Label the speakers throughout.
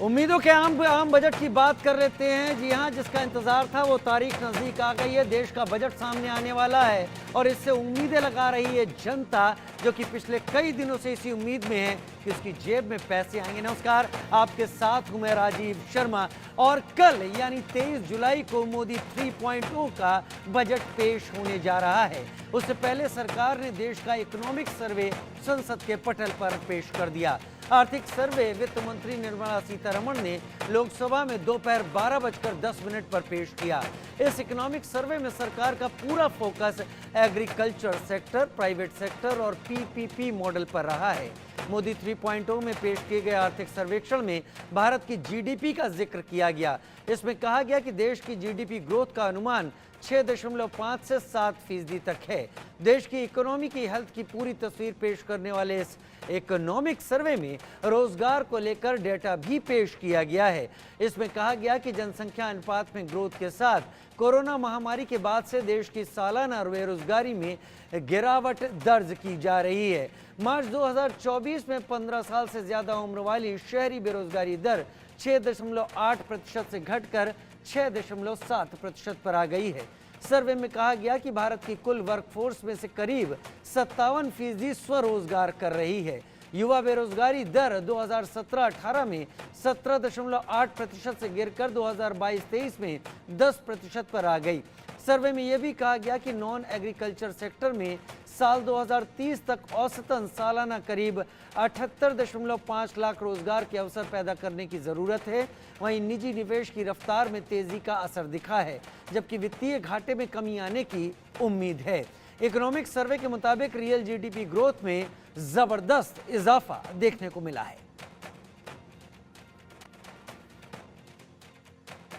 Speaker 1: उम्मीदों के आम बजट की बात कर लेते हैं। जी हां, जिसका इंतजार था वो तारीख नजदीक आ गई है। देश का बजट सामने आने वाला है और इससे उम्मीदें लगा रही है जनता, जो कि पिछले कई दिनों से इसी उम्मीद में है कि उसकी जेब में पैसे आएंगे। नमस्कार, आपके साथ हूं मैं राजीव शर्मा और कल यानी 23 जुलाई को मोदी 3.0 का बजट पेश होने जा रहा है। उससे पहले सरकार ने देश का इकोनॉमिक सर्वे संसद के पटल पर पेश कर दिया। आर्थिक सर्वे वित्त मंत्री निर्मला सीतारमण ने लोकसभा में दोपहर 12:10 पर पेश किया। इस इकोनॉमिक सर्वे में सरकार का पूरा focus agriculture sector, private sector और पीपीपी मॉडल पर रहा है। मोदी 3.0 में पेश किए गए आर्थिक सर्वेक्षण में भारत की जीडीपी का जिक्र किया गया। इसमें कहा गया कि देश की जीडीपी ग्रोथ का अनुमान 6.5 से 7% तक है। देश की इकोनॉमी की हेल्थ की पूरी तस्वीर पेश करने वाले इस इकोनॉमिक सर्वे में रोजगार को लेकर डेटा भी पेश किया गया है। इसमें कहा गया कि जनसंख्या अनुपात में ग्रोथ के साथ कोरोना महामारी के बाद से देश की सालाना बेरोजगारी में गिरावट दर्ज की जा रही है। मार्च 2024 में 15 साल से ज्यादा उम्र वाली शहरी बेरोजगारी दर 6.8% से घटकर 6.7% पर आ गई है। सर्वे में कहा गया कि भारत की कुल वर्कफोर्स में से करीब 57% स्वरोजगार कर रही है। युवा बेरोजगारी दर 2017-18 में 17.8% से गिरकर 2022-23 में 10% पर आ गई। सर्वे में यह भी कहा गया कि नॉन एग्रीकल्चर सेक्टर में साल 2030 तक औसतन सालाना करीब 78.5 लाख रोजगार के अवसर पैदा करने की जरूरत है। वहीं निजी निवेश की रफ्तार में तेजी का असर दिखा है, जबकि वित्तीय घाटे में कमी आने की उम्मीद है। इकोनॉमिक सर्वे के मुताबिक रियल जीडीपी ग्रोथ में जबरदस्त इजाफा देखने को मिला है।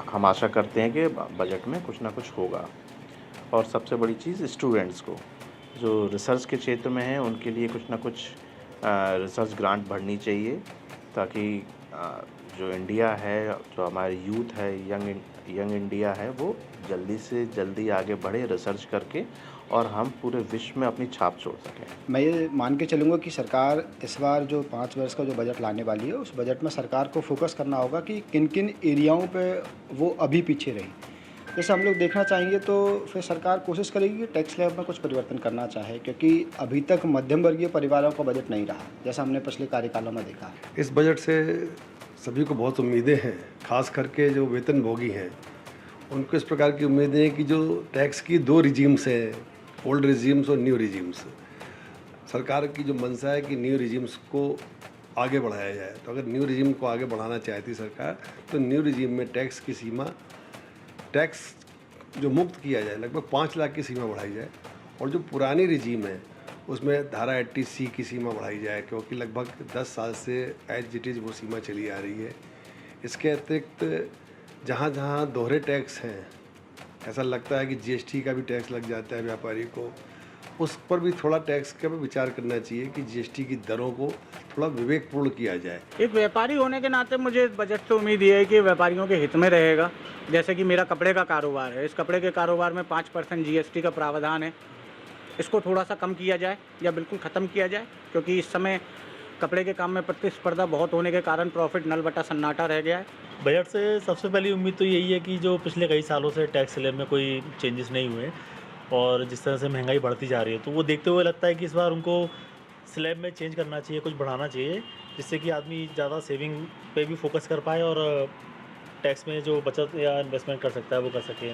Speaker 2: हम आशा करते हैं कि बजट में कुछ ना कुछ होगा। और सबसे बड़ी चीज़, स्टूडेंट्स को जो रिसर्च के क्षेत्र में हैं उनके लिए कुछ ना कुछ रिसर्च ग्रांट बढ़नी चाहिए, ताकि जो इंडिया है, जो हमारी यूथ है, यंग इंडिया है, वो जल्दी से जल्दी आगे बढ़े रिसर्च करके और हम पूरे विश्व में अपनी छाप छोड़ सकें।
Speaker 3: मैं ये मान के चलूँगा कि सरकार इस बार जो 5 वर्ष का जो बजट लाने वाली है, उस बजट में सरकार को फोकस करना होगा कि किन किन एरियाओं पे वो अभी पीछे रही। जैसे हम लोग देखना चाहेंगे तो फिर सरकार कोशिश करेगी कि टैक्स स्लैब में कुछ परिवर्तन करना चाहे, क्योंकि अभी तक मध्यम वर्गीय परिवारों का बजट नहीं रहा, जैसा हमने पिछले कार्यकालों में देखा है।
Speaker 4: इस बजट से सभी को बहुत उम्मीदें हैं, खास करके जो वेतनभोगी हैं उनको इस प्रकार की उम्मीदें हैं कि जो टैक्स की 2 रिजीम्स हैं, ओल्ड रिजीम्स और न्यू रिजीम्स, सरकार की जो मंशा है कि न्यू रिजीम्स को आगे बढ़ाया जाए। तो अगर न्यू रिजीम को आगे बढ़ाना चाहती सरकार, तो न्यू रिजीम में टैक्स की सीमा, टैक्स जो मुक्त किया जाए, लगभग 5 लाख की सीमा बढ़ाई जाए। और जो पुरानी रिजीम है उसमें धारा 80C की सीमा बढ़ाई जाए, क्योंकि लगभग 10 साल से एज इट इज़ वो सीमा चली आ रही है। इसके अतिरिक्त जहाँ जहाँ दोहरे टैक्स हैं, ऐसा लगता है कि जीएसटी का भी टैक्स लग जाता है व्यापारी को, उस पर भी थोड़ा टैक्स का भी विचार करना चाहिए कि जीएसटी की दरों को थोड़ा विवेकपूर्ण किया जाए।
Speaker 5: एक व्यापारी होने के नाते मुझे बजट से उम्मीद ये है कि व्यापारियों के हित में रहेगा। जैसे कि मेरा कपड़े का कारोबार है, इस कपड़े के कारोबार में 5% जीएसटी का प्रावधान है। इसको थोड़ा सा कम किया जाए या बिल्कुल ख़त्म किया जाए, क्योंकि इस समय कपड़े के काम में प्रतिस्पर्धा बहुत होने के कारण प्रॉफिट नल बटा सन्नाटा रह गया है।
Speaker 6: बजट से सबसे पहली उम्मीद तो यही है कि जो पिछले कई सालों से टैक्स स्लैब में कोई चेंजेस नहीं हुए और जिस तरह से महंगाई बढ़ती जा रही है, तो वो देखते हुए लगता है कि इस बार उनको स्लैब में चेंज करना चाहिए, कुछ बढ़ाना चाहिए, जिससे कि आदमी ज़्यादा सेविंग पे भी फोकस कर पाए और टैक्स में जो बचत या इन्वेस्टमेंट कर सकता है वो कर सके।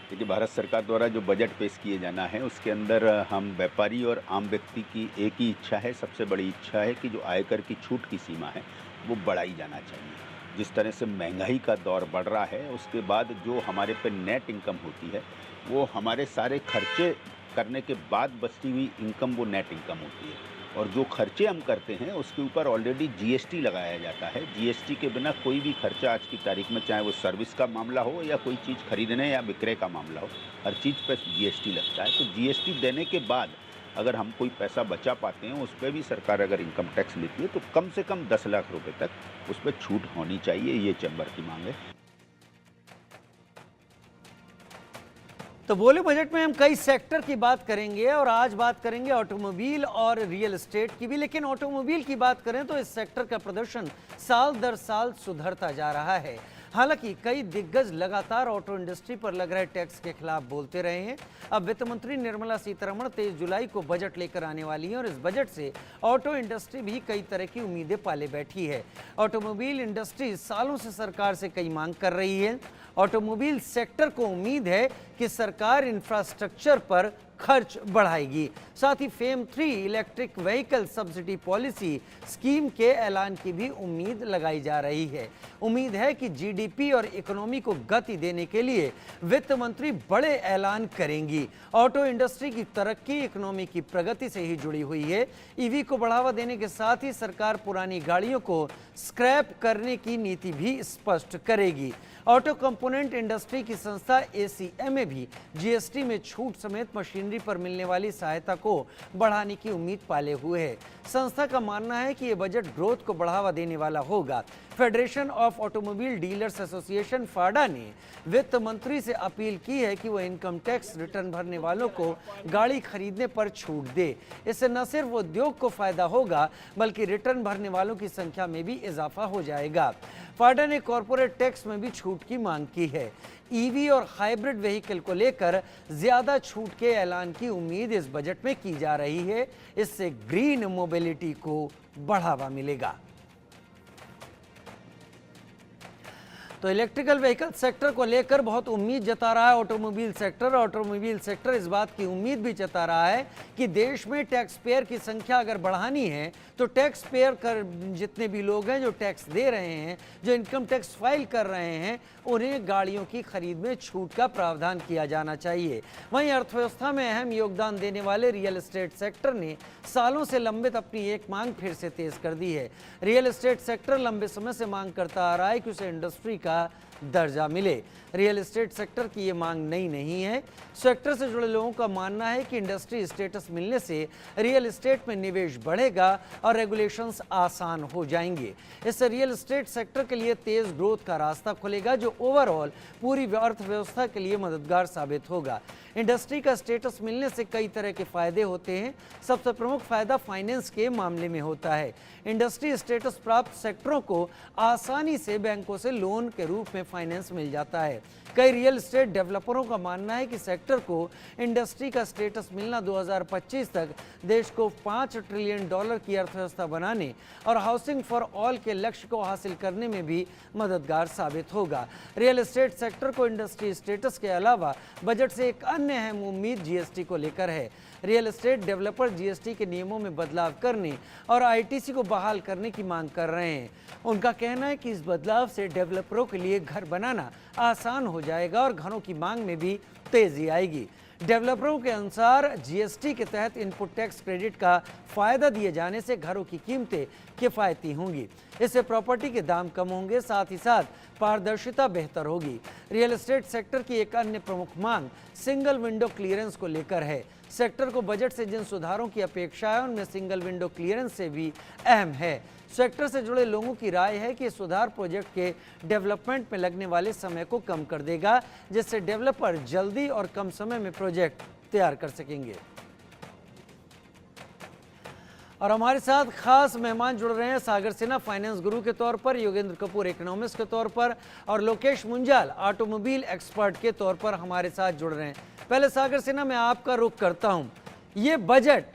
Speaker 7: देखिए, भारत सरकार द्वारा जो बजट पेश किए जाना है उसके अंदर हम व्यापारी और आम व्यक्ति की एक ही इच्छा है, सबसे बड़ी इच्छा है कि जो आयकर की छूट की सीमा है वो बढ़ाई जाना चाहिए। जिस तरह से महंगाई का दौर बढ़ रहा है, उसके बाद जो हमारे पे नेट इनकम होती है वो हमारे सारे खर्चे करने के बाद बचती हुई इनकम वो नेट इनकम होती है, और जो खर्चे हम करते हैं उसके ऊपर ऑलरेडी जीएसटी लगाया जाता है। जीएसटी के बिना कोई भी खर्चा आज की तारीख में, चाहे वो सर्विस का मामला हो या कोई चीज़ खरीदने या विक्रय का मामला हो, हर चीज़ पर जीएसटी लगता है। तो जीएसटी देने के बाद अगर हम कोई पैसा बचा पाते हैं, उस पर भी सरकार अगर इनकम टैक्स लेती है तो कम से कम 10 लाख रुपए तक उस पर छूट होनी चाहिए, ये चैम्बर की मांग है।
Speaker 1: तो बोले बजट में हम कई सेक्टर की बात करेंगे और आज बात करेंगे ऑटोमोबाइल और रियल एस्टेट की भी। लेकिन ऑटोमोबाइल की बात करें तो इस सेक्टर का प्रदर्शन साल दर साल सुधरता जा रहा है। हालांकि कई दिग्गज लगातार ऑटो इंडस्ट्री पर लग रहे टैक्स के खिलाफ बोलते रहे हैं। अब वित्त मंत्री निर्मला सीतारमण 23 जुलाई को बजट लेकर आने वाली हैं और इस बजट से ऑटो इंडस्ट्री भी कई तरह की उम्मीदें पाले बैठी है। ऑटोमोबाइल इंडस्ट्री सालों से सरकार से कई मांग कर रही है। ऑटोमोबाइल सेक्टर को उम्मीद है कि सरकार इंफ्रास्ट्रक्चर पर खर्च बढ़ाएगी। साथ ही FAME 3 electric vehicle subsidy policy scheme के ऐलान की भी उम्मीद लगाई जा रही है। उम्मीद है कि जीडीपी और इकोनॉमी को गति देने के लिए वित्त मंत्री बड़े ऐलान करेंगी। ऑटो इंडस्ट्री की तरक्की इकोनॉमी की प्रगति से ही जुड़ी हुई है। ईवी को बढ़ावा देने के साथ ही सरकार पुरानी गाड़ियों को स्क्रैप करने की नीति भी स्पष्ट करेगी। ऑटो कंपोनेंट इंडस्ट्री की संस्था एसीएमए भी जीएसटी में छूट समेत मशीनरी पर मिलने वाली सहायता को बढ़ाने की उम्मीद पाले हुए है। संस्था का मानना है कि यह बजट ग्रोथ को बढ़ावा देने वाला होगा। Federation of automobile dealers association FADA ने वित्त मंत्री से अपील की है कि वह इनकम टैक्स रिटर्न भरने वालों को गाड़ी खरीदने पर छूट दे। इससे न सिर्फ उद्योग को फायदा होगा बल्कि रिटर्न भरने वालों की संख्या में भी इजाफा हो जाएगा। फाडा ने कॉरपोरेट टैक्स में भी छूट की मांग की है। ईवी और हाइब्रिड व्हीकल को लेकर ज्यादा छूट के ऐलान की उम्मीद इस बजट में की जा रही है। इससे ग्रीन मोबिलिटी को बढ़ावा मिलेगा। तो इलेक्ट्रिकल व्हीकल सेक्टर को लेकर बहुत उम्मीद जता रहा है ऑटोमोबाइल सेक्टर इस बात की उम्मीद भी जता रहा है कि देश में टैक्स पेयर की संख्या अगर बढ़ानी है तो टैक्स पेयर कर जितने भी लोग हैं जो टैक्स दे रहे हैं, जो इनकम टैक्स फाइल कर रहे हैं, उन्हें गाड़ियों की खरीद में छूट का प्रावधान किया जाना चाहिए। वहीं अर्थव्यवस्था में अहम योगदान देने वाले रियल एस्टेट सेक्टर ने सालों से लंबित अपनी एक मांग फिर से तेज कर दी है। रियल एस्टेट सेक्टर लंबे समय से मांग करता आ रहा है कि उसे इंडस्ट्री का दर्जा मिले। रियल एस्टेट सेक्टर की ये मांग नई नहीं है। सेक्टर से जुड़े लोगों का मानना है कि इंडस्ट्री स्टेटस मिलने से रियल एस्टेट में निवेश बढ़ेगा और रेगुलेशंस आसान हो जाएंगे। इससे रियल एस्टेट सेक्टर के लिए तेज ग्रोथ का रास्ता खुलेगा जो ओवरऑल पूरी अर्थव्यवस्था के लिए मददगार साबित होगा। इंडस्ट्री का स्टेटस मिलने से कई तरह के फायदे होते हैं। सबसे प्रमुख फायदा फाइनेंस के मामले में होता है। इंडस्ट्री स्टेटस प्राप्त सेक्टरों को आसानी से बैंकों से लोन के रूप में फाइनेंस मिल जाता है। कई रियल एस्टेट डेवलपरों का मानना है कि सेक्टर को इंडस्ट्री का स्टेटस मिलना 2025 तक देश को $5 ट्रिलियन की अर्थव्यवस्था बनाने और हाउसिंग फॉर ऑल के लक्ष्य को हासिल करने में भी मददगार साबित होगा। रियल एस्टेट सेक्टर को इंडस्ट्री स्टेटस के अलावा बजट से एक अन्य अहम उम्मीद जीएसटी को लेकर है। रियल एस्टेट डेवलपर जीएसटी के नियमों में बदलाव करने और आईटीसी को बहाल करने की मांग कर रहे हैं। उनका कहना है कि इस बदलाव से डेवलपरों के लिए घर बनाना आसान हो जाएगा और घरों की मांग में भी तेजी आएगी। डेवलपरों के अनुसार जीएसटी के तहत इनपुट टैक्स क्रेडिट का फायदा दिए जाने से घरों की कीमतें किफायती होंगी। इससे प्रॉपर्टी के दाम कम होंगे, साथ ही साथ पारदर्शिता बेहतर होगी। रियल एस्टेट सेक्टर की एक अन्य प्रमुख मांग सिंगल विंडो क्लियरेंस को लेकर है। सेक्टर को बजट से जिन सुधारों की अपेक्षा है उनमें सिंगल विंडो क्लियरेंस से भी अहम है। सेक्टर से जुड़े लोगों की राय है कि सुधार प्रोजेक्ट के डेवलपमेंट में लगने वाले समय को कम कर देगा, जिससे डेवलपर जल्दी और कम समय में प्रोजेक्ट तैयार कर सकेंगे। और हमारे साथ खास मेहमान जुड़ रहे हैं सागर सिन्हा फाइनेंस गुरु के तौर पर, योगेंद्र कपूर इकोनॉमिस्ट के तौर पर और लोकेश मुंजाल ऑटोमोबाइल एक्सपर्ट के तौर पर हमारे साथ जुड़ रहे हैं। पहले सागर सिन्हा मैं आपका रुख करता हूं। ये बजट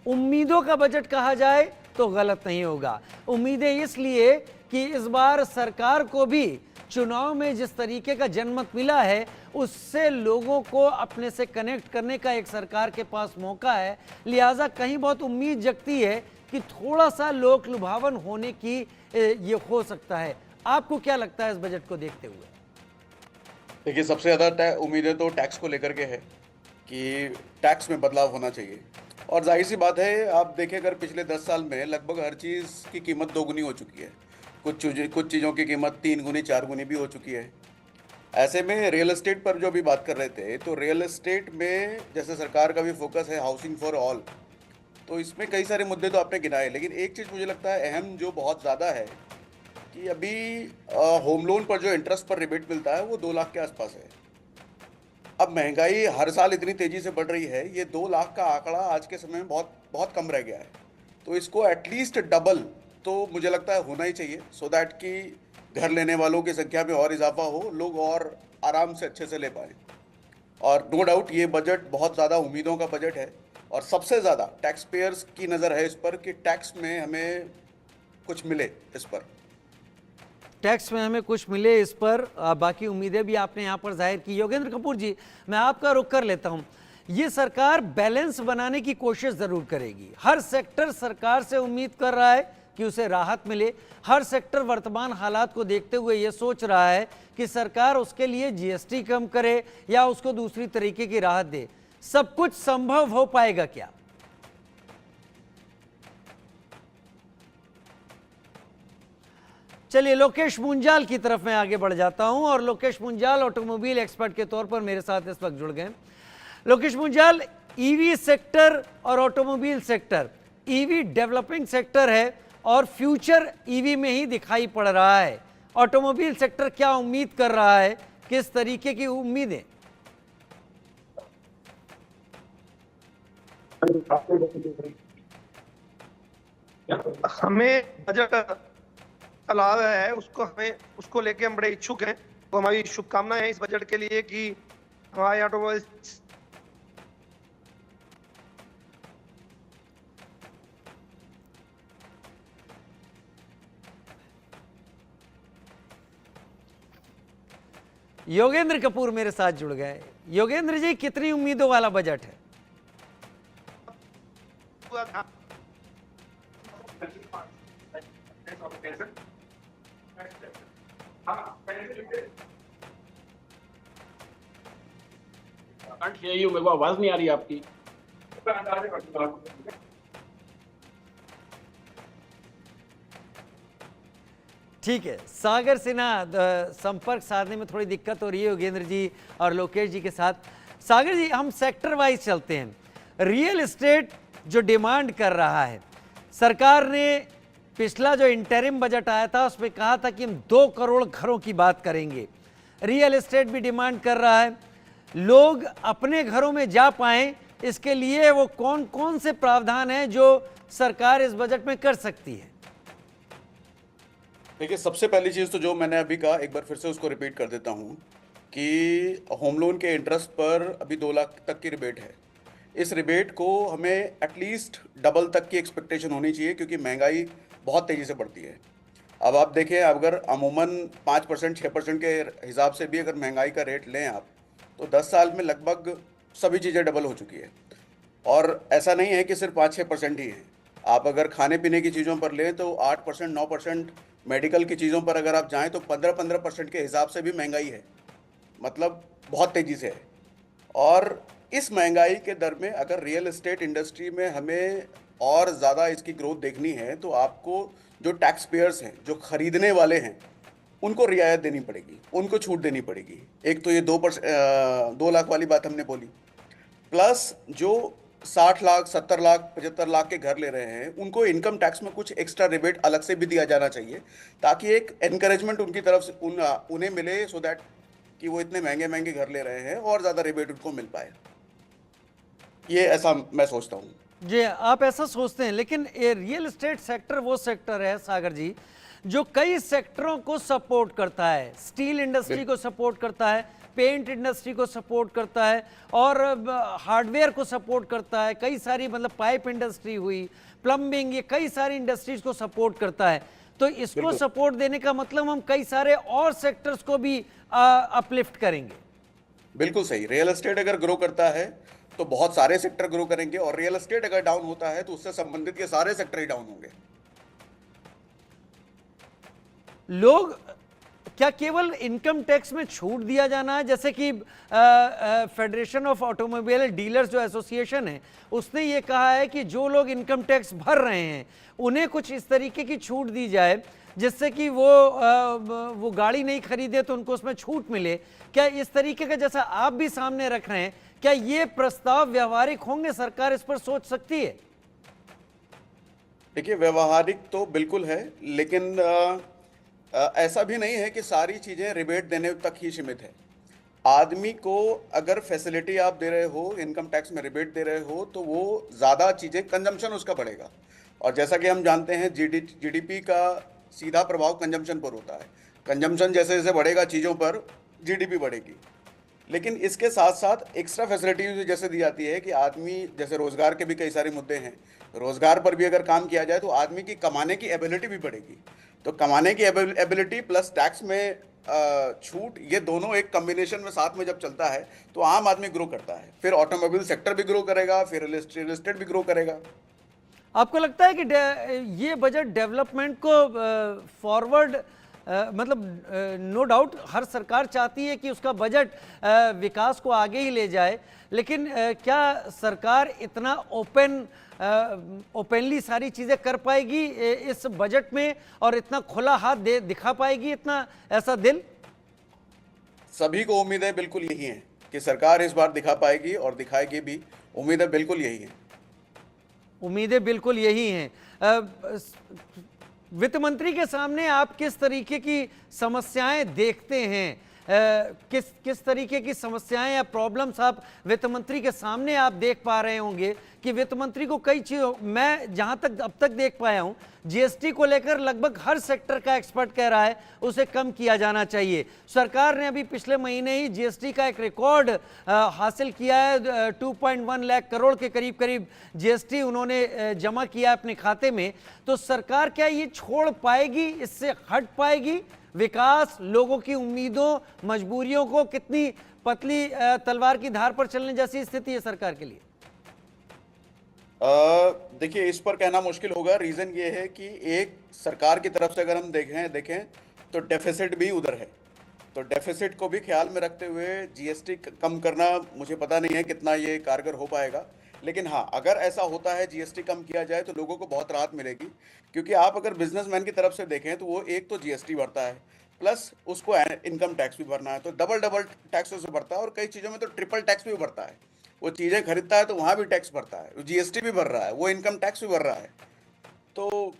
Speaker 1: उम्मीदों का बजट कहा जाए तो गलत नहीं होगा। उम्मीदें इसलिए कि इस बार सरकार को भी चुनाव में जिस तरीके का जनमत मिला है उससे लोगों को अपने से कनेक्ट करने का एक सरकार के पास मौका है। लिहाजा कहीं बहुत उम्मीद जगती है कि थोड़ा सा लोक लुभावन होने की ये हो सकता है। आपको क्या लगता है इस बजट को देखते हुए?
Speaker 8: देखिए, सबसे ज़्यादा उम्मीदें तो टैक्स को लेकर के है कि टैक्स में बदलाव होना चाहिए। और जाहिर सी बात है, आप देखें अगर पिछले 10 साल में लगभग हर चीज़ की कीमत 2 गुनी हो चुकी है। कुछ चीज़ों की कीमत 3 गुनी 4 गुनी भी हो चुकी है। ऐसे में रियल एस्टेट पर जो अभी बात कर रहे थे, तो रियल एस्टेट में जैसे सरकार का भी फोकस है हाउसिंग फॉर ऑल, तो इसमें कई सारे मुद्दे तो आपने गिनाए, लेकिन एक चीज़ मुझे लगता है अहम जो बहुत ज़्यादा है कि अभी होम लोन पर जो इंटरेस्ट पर रिबेट मिलता है वो 2 लाख के आसपास है। अब महंगाई हर साल इतनी तेज़ी से बढ़ रही है, ये 2 लाख का आंकड़ा आज के समय में बहुत बहुत कम रह गया है। तो इसको एटलीस्ट डबल तो मुझे लगता है होना ही चाहिए, सो दैट कि घर लेने वालों की संख्या में और इजाफा हो, लोग और आराम से अच्छे से ले पाएँ। और नो डाउट ये बजट बहुत ज़्यादा उम्मीदों का बजट है, और सबसे ज़्यादा टैक्स पेयर्स की नज़र है इस पर कि टैक्स में हमें कुछ मिले इस पर।
Speaker 1: टैक्स में हमें कुछ मिले इस पर, बाकी उम्मीदें भी आपने यहाँ पर जाहिर की। योगेंद्र कपूर जी, मैं आपका रुख कर लेता हूँ। ये सरकार बैलेंस बनाने की कोशिश ज़रूर करेगी। हर सेक्टर सरकार से उम्मीद कर रहा है कि उसे राहत मिले। हर सेक्टर वर्तमान हालात को देखते हुए ये सोच रहा है कि सरकार उसके लिए जीएसटी कम करे या उसको दूसरी तरीके की राहत दे। सब कुछ संभव हो पाएगा क्या? चलिए, लोकेश मुंजाल की तरफ मैं आगे बढ़ जाता हूं, और लोकेश मुंजाल ऑटोमोबाइल एक्सपर्ट के तौर पर मेरे साथ इस वक्त जुड़ गए। लोकेश मुंजाल, ईवी सेक्टर और automobile sector, EV developing sector है और फ्यूचर ईवी में ही दिखाई पड़ रहा है। ऑटोमोबाइल सेक्टर क्या उम्मीद कर रहा है, किस तरीके की उम्मीदें?
Speaker 9: हमें बजट लाभ है उसको लेके हम बड़े इच्छुक हैं। तो हमारी शुभकामनाएं हैं इस बजट के लिए कि हमारे ऑटोमोबाइल
Speaker 1: योगेंद्र कपूर मेरे साथ जुड़ गए। योगेंद्र जी, कितनी उम्मीदों वाला बजट है?
Speaker 10: मेरे को आवाज नहीं आ रही आपकी।
Speaker 1: ठीक है, सागर सिन्हा, संपर्क साधने में थोड़ी दिक्कत हो रही है योगेंद्र जी और लोकेश जी के साथ। सागर जी, हम सेक्टर वाइज चलते हैं। रियल एस्टेट जो डिमांड कर रहा है, सरकार ने पिछला जो इंटरिम बजट आया था उसमें कहा था कि हम 2 करोड़ घरों की बात करेंगे। रियल एस्टेट भी डिमांड कर रहा है। लोग अपने घरों में जा पाएं, इसके लिए वो कौन कौन से प्रावधान हैं जो सरकार इस बजट में कर सकती है?
Speaker 8: देखिए, सबसे पहली चीज़ तो जो मैंने अभी कहा, एक बार फिर से उसको रिपीट कर देता हूँ कि होम लोन के इंटरेस्ट पर अभी 2 लाख तक की रिबेट है। इस रिबेट को हमें एटलीस्ट डबल तक की एक्सपेक्टेशन होनी चाहिए, क्योंकि महंगाई बहुत तेज़ी से बढ़ती है। अब आप देखें, अगर अमूमन 5% 6% के हिसाब से भी अगर महंगाई का रेट लें आप, तो 10 साल में लगभग सभी चीज़ें डबल हो चुकी है। और ऐसा नहीं है कि सिर्फ 5-6% ही है। आप अगर खाने पीने की चीज़ों पर लें तो 8% 9%, मेडिकल की चीज़ों पर अगर आप जाएं तो 15% के हिसाब से भी महंगाई है, मतलब बहुत तेज़ी से है। और इस महंगाई के दर में अगर रियल एस्टेट इंडस्ट्री में हमें और ज़्यादा इसकी ग्रोथ देखनी है, तो आपको जो टैक्स पेयर्स हैं, जो ख़रीदने वाले हैं, उनको रियायत देनी पड़ेगी, उनको छूट देनी पड़ेगी। एक तो ये 2 लाख वाली बात हमने बोली, प्लस जो 60 लाख 70 लाख 75 लाख के घर ले रहे हैं, उनको इनकम टैक्स में कुछ एक्स्ट्रा रिबेट अलग से भी दिया जाना चाहिए, ताकि एक एनकरेजमेंट उनकी तरफ से उन्हें मिले, सो दैट कि वो इतने महंगे महंगे घर ले रहे हैं और ज़्यादा रिबेट उनको मिल पाए। ये ऐसा मैं सोचता हूँ।
Speaker 1: जी, आप ऐसा सोचते हैं, लेकिन ये रियल एस्टेट सेक्टर वो सेक्टर है सागर जी जो कई सेक्टरों को सपोर्ट करता है। स्टील इंडस्ट्री को सपोर्ट करता है, पेंट इंडस्ट्री को सपोर्ट करता है, और हार्डवेयर को सपोर्ट करता है। कई सारी, मतलब पाइप इंडस्ट्री हुई, प्लम्बिंग, ये कई सारी इंडस्ट्रीज को सपोर्ट करता है। तो इसको सपोर्ट देने का मतलब हम कई सारे और सेक्टर्स को भी अपलिफ्ट करेंगे।
Speaker 8: बिल्कुल सही। रियल एस्टेट अगर ग्रो करता है तो बहुत सारे सेक्टर ग्रो करेंगे, और रियल एस्टेट अगर डाउन होता है तो उससे संबंधित ये सारे सेक्टर ही डाउन होंगे।
Speaker 1: लोग क्या केवल इनकम टैक्स में छूट दिया जाना है, जैसे कि फेडरेशन ऑफ ऑटोमोबाइल डीलर्स जो एसोसिएशन है उसने ये कहा है कि जो लोग इनकम टैक्स भर रहे हैं उन्हें कुछ इस तरीके की छूट दी जाए जिससे कि वो गाड़ी नहीं खरीदे तो उनको उसमें छूट मिले। क्या इस तरीके का, जैसा आप भी सामने रख रहे हैं, क्या ये प्रस्ताव व्यवहारिक होंगे? सरकार इस पर सोच सकती है?
Speaker 8: देखिए, व्यवहारिक तो बिल्कुल है, लेकिन ऐसा भी नहीं है कि सारी चीज़ें रिबेट देने तक ही सीमित है। आदमी को अगर फैसिलिटी आप दे रहे हो, इनकम टैक्स में रिबेट दे रहे हो, तो वो ज़्यादा चीज़ें, कंजम्पशन उसका बढ़ेगा। और जैसा कि हम जानते हैं जीडीपी का सीधा प्रभाव कंजम्पशन पर होता है। कंजम्पशन जैसे जैसे बढ़ेगा चीज़ों पर, जीडीपी बढ़ेगी। लेकिन इसके साथ साथ एक्स्ट्रा फैसिलिटीज जैसे दी जाती है कि आदमी, जैसे रोज़गार के भी कई सारे मुद्दे हैं, रोज़गार पर भी अगर काम किया जाए तो आदमी की कमाने की एबिलिटी भी बढ़ेगी। तो कमाने की एबिलिटी प्लस टैक्स में छूट, ये दोनों एक कम्बिनेशन में साथ में जब चलता है तो आम आदमी ग्रो करता है, फिर ऑटोमोबाइल सेक्टर भी ग्रो करेगा, फिर रियल एस्टेट भी ग्रो करेगा।
Speaker 1: आपको लगता है कि ये बजट डेवलपमेंट को फॉरवर्ड, मतलब नो डाउट हर सरकार चाहती है कि उसका बजट विकास को आगे ही ले जाए, लेकिन क्या सरकार इतना ओपनली सारी चीज़ें कर पाएगी इस बजट में, और इतना खुला हाथ दिखा पाएगी, इतना ऐसा दिल?
Speaker 8: सभी को उम्मीदें बिल्कुल यही हैं कि सरकार इस बार दिखा पाएगी और दिखाएगी भी। उम्मीदें बिल्कुल यही हैं।
Speaker 1: उम्मीदें बिल्कुल यही हैं। वित्त मंत्री के सामने आप किस तरीके की समस्याएं देखते हैं? किस तरीके की समस्याएं या प्रॉब्लम्स आप वित्त मंत्री के सामने आप देख पा रहे होंगे कि वित्त मंत्री को कई चीज़ों, मैं जहां तक अब तक देख पाया हूं, जीएसटी को लेकर लगभग हर सेक्टर का एक्सपर्ट कह रहा है उसे कम किया जाना चाहिए। सरकार ने अभी पिछले महीने ही जीएसटी का एक रिकॉर्ड हासिल किया है, 2.1 लाख करोड़ के करीब करीब जीएसटी उन्होंने जमा किया अपने खाते में। तो सरकार क्या ये छोड़ पाएगी, इससे हट पाएगी? विकास, लोगों की उम्मीदों, मजबूरियों को कितनी पतली तलवार की धार पर चलने जैसी स्थिति है सरकार के लिए?
Speaker 8: देखिए, इस पर कहना मुश्किल होगा। रीज़न ये है कि एक सरकार की तरफ से अगर हम देखें तो डेफिसिट भी उधर है। तो डेफिसिट को भी ख्याल में रखते हुए जीएसटी कम करना, मुझे पता नहीं है कितना ये कारगर हो पाएगा। लेकिन हाँ, अगर ऐसा होता है, जीएसटी कम किया जाए तो लोगों को बहुत राहत मिलेगी। क्योंकि आप अगर बिजनेसमैन की तरफ से देखें तो वो एक तो जीएसटी भरता है, प्लस उसको इनकम टैक्स भी भरना है, तो डबल टैक्स उसे भरता है। और कई चीज़ों में तो ट्रिपल टैक्स भी भरता है। वो चीज़ें खरीदता है तो वहाँ भी टैक्स भरता है, जीएसटी भी भर रहा है, वो इनकम टैक्स भी भर रहा है। तो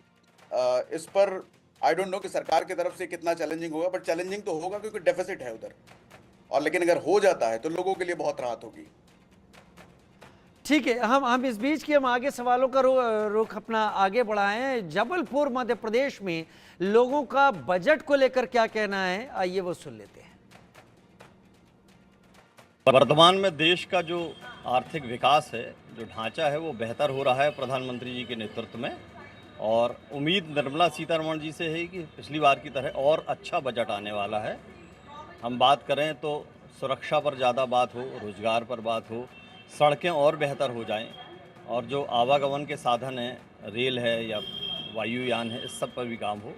Speaker 8: इस पर आई डोंट नो कि सरकार की तरफ से कितना चैलेंजिंग होगा, बट चैलेंजिंग तो होगा क्योंकि डेफिसिट है उधर। और लेकिन अगर हो जाता है तो लोगों के लिए बहुत राहत होगी।
Speaker 1: ठीक है, हम इस बीच के हम आगे सवालों का रुख अपना आगे बढ़ाएं। जबलपुर मध्य प्रदेश में लोगों का बजट को लेकर क्या कहना है, आइए वो सुन लेते हैं।
Speaker 10: वर्तमान में देश का जो आर्थिक विकास है, जो ढांचा है, वो बेहतर हो रहा है प्रधानमंत्री जी के नेतृत्व में। और उम्मीद निर्मला सीतारमण जी से है कि पिछली बार की तरह और अच्छा बजट आने वाला है। हम बात करें तो सुरक्षा पर ज़्यादा बात हो, रोजगार पर बात हो, सड़कें और बेहतर हो जाएं, और जो आवागमन के साधन हैं, रेल है या वायुयान है, इस सब पर भी काम हो,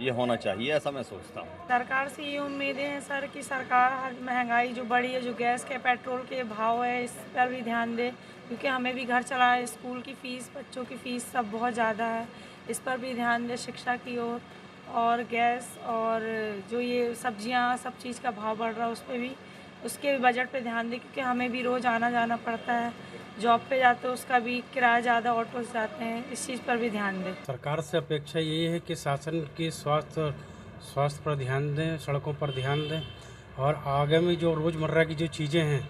Speaker 10: ये होना चाहिए, ऐसा मैं सोचता हूँ।
Speaker 11: सरकार से ये उम्मीदें हैं सर कि सरकार महंगाई जो बढ़ी है, जो गैस के पेट्रोल के भाव है, इस पर भी ध्यान दे। क्योंकि हमें भी घर चलाए, स्कूल की फ़ीस, बच्चों की फ़ीस सब बहुत ज़्यादा है, इस पर भी ध्यान दे। शिक्षा की ओर और गैस और जो ये सब्जियां, सब चीज़ का भाव बढ़ रहा है, उस पर भी, उसके भी बजट पे ध्यान दे। क्योंकि हमें भी रोज़ आना जाना पड़ता है, जॉब पे जाते हैं, उसका भी किराया ज़्यादा, ऑटो से जाते हैं, इस चीज़ पर भी ध्यान दें।
Speaker 12: सरकार से अपेक्षा यही है कि शासन की स्वास्थ्य पर ध्यान दें, सड़कों पर ध्यान दें, और आगे में जो रोज़मर्रा की जो चीज़ें हैं,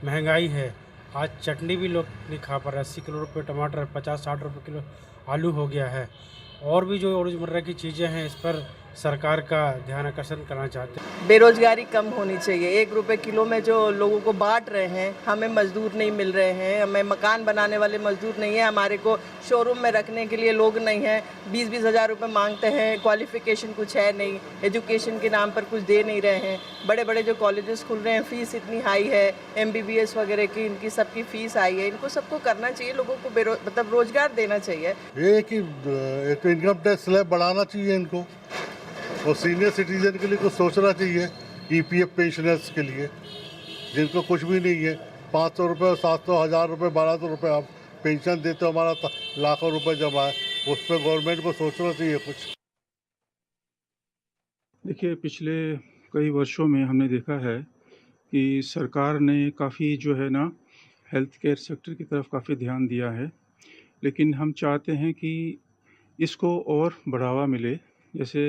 Speaker 12: महंगाई है, आज चटनी भी लोग नहीं खा पा रहे, 80 किलो रुपये टमाटर, 50-60 रुपये किलो आलू हो गया है। और भी जो रोज़मर्रा की चीज़ें हैं, इस पर सरकार का ध्यान आकर्षण करना चाहते हैं।
Speaker 13: बेरोजगारी कम होनी चाहिए। 1 रुपये किलो में जो लोगों को बांट रहे हैं, हमें मजदूर नहीं मिल रहे हैं, हमें मकान बनाने वाले मजदूर नहीं है, हमारे को शोरूम में रखने के लिए लोग नहीं हैं। 20-20 हज़ार रुपये मांगते हैं, क्वालिफिकेशन कुछ है नहीं, एजुकेशन के नाम पर कुछ दे नहीं रहे हैं। बड़े बड़े जो कॉलेजेस खुल रहे हैं, फ़ीस इतनी हाई है, MBBS वगैरह की, इनकी सबकी फ़ीस हाई है। इनको सबको करना चाहिए, लोगों को मतलब रोज़गार देना चाहिए।
Speaker 14: ये कि एक तो इनकम टैक्स स्लैब बढ़ाना चाहिए इनको, और सीनियर सिटीजन के लिए कुछ सोचना चाहिए। EPF पेंशनर्स के लिए जिनको कुछ भी नहीं है, 500 रुपये, 700, 1000 रुपये, 1200 रुपये आप पेंशन देते हो, हमारा लाखों रुपए जमा है, उस पर गवर्नमेंट को सोचना चाहिए कुछ।
Speaker 15: देखिए, पिछले कई वर्षों में हमने देखा है कि सरकार ने काफ़ी जो है ना, हेल्थ केयर सेक्टर की तरफ काफ़ी ध्यान दिया है। लेकिन हम चाहते हैं कि इसको और बढ़ावा मिले। जैसे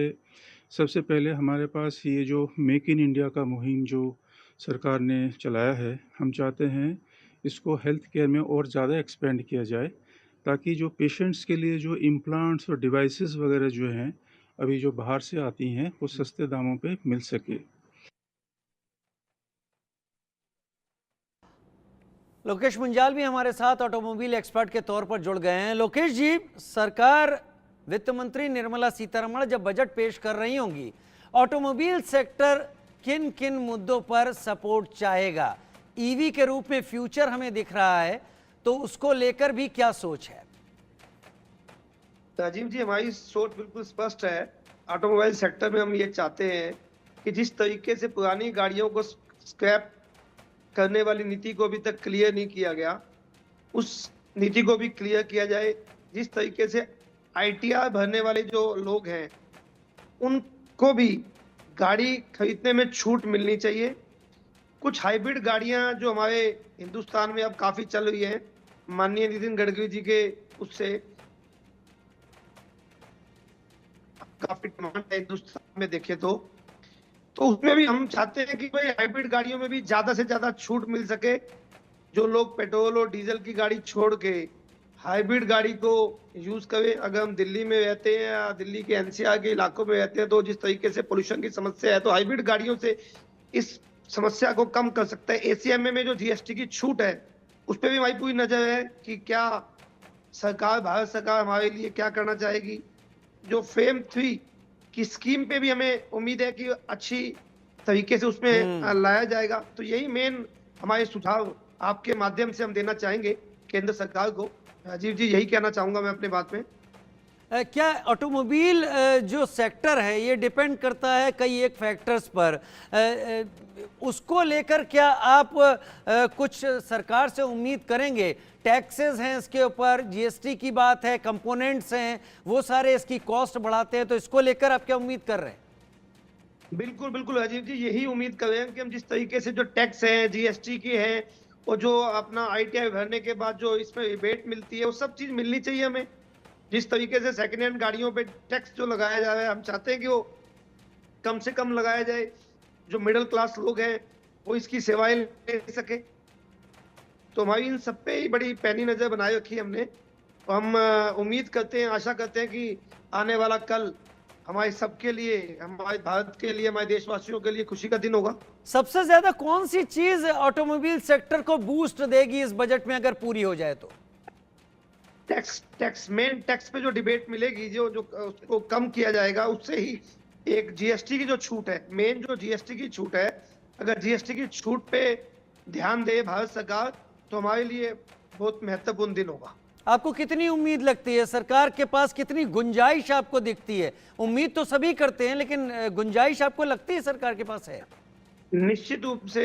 Speaker 15: सबसे पहले हमारे पास ये जो मेक इन इंडिया का मुहिम जो सरकार ने चलाया है, हम चाहते हैं इसको हेल्थ केयर में और ज़्यादा एक्सपेंड किया जाए, ताकि जो पेशेंट्स के लिए जो इम्प्लांट्स और डिवाइसेस वगैरह जो हैं अभी जो बाहर से आती हैं वो सस्ते दामों पे मिल सके।
Speaker 1: लोकेश मुंजाल भी हमारे साथ ऑटोमोबाइल एक्सपर्ट के तौर पर जुड़ गए हैं। लोकेश जी, सरकार वित्त मंत्री निर्मला सीतारमण जब बजट पेश कर रही होंगी, ऑटोमोबाइल सेक्टर किन किन मुद्दों पर सपोर्ट चाहेगा? ईवी के रूप में फ्यूचर हमें दिख रहा है, तो उसको लेकर भी क्या सोच है?
Speaker 9: राजीव जी, हमारी सोच बिल्कुल स्पष्ट है। ऑटोमोबाइल सेक्टर में हम ये चाहते हैं कि जिस तरीके से पुरानी गाड़ियों को स्क्रैप करने वाली नीति को अभी तक क्लियर नहीं किया गया, उस नीति को भी क्लियर किया जाए। जिस तरीके से ITR भरने वाले जो लोग हैं उनको भी गाड़ी खरीदने में छूट मिलनी चाहिए। कुछ हाइब्रिड गाड़ियां जो हमारे हिंदुस्तान में अब काफ़ी चल रही हैं, माननीय नितिन गडकरी जी के उससे काफ़ी डिमांड है हिंदुस्तान में देखें तो उसमें भी हम चाहते हैं कि भाई हाइब्रिड गाड़ियों में भी ज़्यादा से ज़्यादा छूट मिल सके। जो लोग पेट्रोल और डीजल की गाड़ी छोड़ के हाइब्रिड गाड़ी को यूज़ करें। अगर हम दिल्ली में रहते हैं या दिल्ली के NCR के इलाकों में रहते हैं तो जिस तरीके से पोल्यूशन की समस्या है, तो हाइब्रिड गाड़ियों से इस समस्या को कम कर सकता है। ACMA में जो GST की छूट है उस पर भी हमारी पूरी नज़र है कि क्या सरकार, भारत सरकार हमारे लिए क्या करना चाहेगी। जो FAME 3 की स्कीम पे भी हमें उम्मीद है कि अच्छी तरीके से उसमें लाया जाएगा। तो यही मेन हमारे सुझाव आपके माध्यम से हम देना चाहेंगे केंद्र सरकार को। राजीव जी, यही कहना चाहूँगा मैं अपने बात में।
Speaker 1: क्या ऑटोमोबाइल जो सेक्टर है ये डिपेंड करता है कई एक फैक्टर्स पर, उसको लेकर क्या आप कुछ सरकार से उम्मीद करेंगे? टैक्सेस हैं इसके ऊपर, GST की बात है, कंपोनेंट्स हैं, वो सारे इसकी कॉस्ट बढ़ाते हैं, तो इसको लेकर आप क्या उम्मीद कर रहे हैं?
Speaker 9: बिल्कुल बिल्कुल राजीव जी, यही उम्मीद कर रहे हैं कि हम जिस तरीके से जो टैक्स है GST की है और जो अपना ITI भरने के बाद जो इसमें रिबेट मिलती है वो सब चीज़ मिलनी चाहिए हमें। जिस तरीके से सेकेंड हैंड गाड़ियों पे टैक्स जो लगाया जा रहा है, हम चाहते हैं कि वो कम से कम लगाया जाए। जो मिडिल क्लास लोग हैं वो इसकी सेवाएं ले सके। तो हमारी इन सब पे ही बड़ी पैनी नज़र बनाए रखी है हमने। तो हम उम्मीद करते हैं, आशा करते हैं कि आने वाला कल हमारे सबके लिए, हमारे भारत के लिए, हमारे देशवासियों के लिए खुशी का दिन होगा।
Speaker 1: सबसे ज्यादा कौन सी चीज ऑटोमोबाइल सेक्टर को बूस्ट देगी इस बजट में अगर पूरी हो जाए तो?
Speaker 9: मेन टैक्स पे जो डिबेट मिलेगी, जो उसको कम किया जाएगा, उससे ही एक GST की जो छूट है, मेन जो GST की छूट है, अगर GST की छूट पे ध्यान दे भारत सरकार तो हमारे लिए बहुत महत्वपूर्ण दिन होगा।
Speaker 1: आपको कितनी उम्मीद लगती है, सरकार के पास कितनी गुंजाइश आपको दिखती है? उम्मीद तो सभी करते हैं, लेकिन गुंजाइश आपको लगती है सरकार के पास है?
Speaker 9: निश्चित रूप से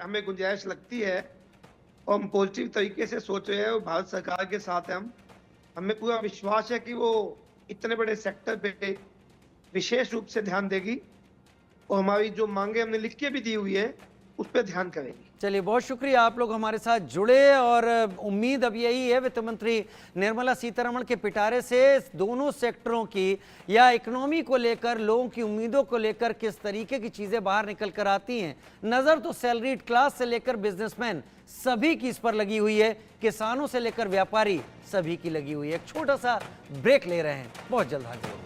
Speaker 9: हमें गुंजाइश लगती है और हम पॉजिटिव तरीके से सोच रहे हैं और भारत सरकार के साथ हैं। हमें पूरा विश्वास है कि वो इतने बड़े सेक्टर पे विशेष रूप से ध्यान देगी और हमारी जो मांगे हमने लिख के भी दी हुई है उस पर ध्यान करेंगी।
Speaker 1: चलिए, बहुत शुक्रिया, आप लोग हमारे साथ जुड़े और उम्मीद अब यही है वित्त मंत्री निर्मला सीतारमण के पिटारे से दोनों सेक्टरों की या इकोनॉमी को लेकर, लोगों की उम्मीदों को लेकर किस तरीके की चीज़ें बाहर निकल कर आती हैं। नज़र तो सैलरीड क्लास से लेकर बिजनेसमैन सभी की इस पर लगी हुई है, किसानों से लेकर व्यापारी सभी की लगी हुई है। एक छोटा सा ब्रेक ले रहे हैं, बहुत जल्द हाजिर होंगे।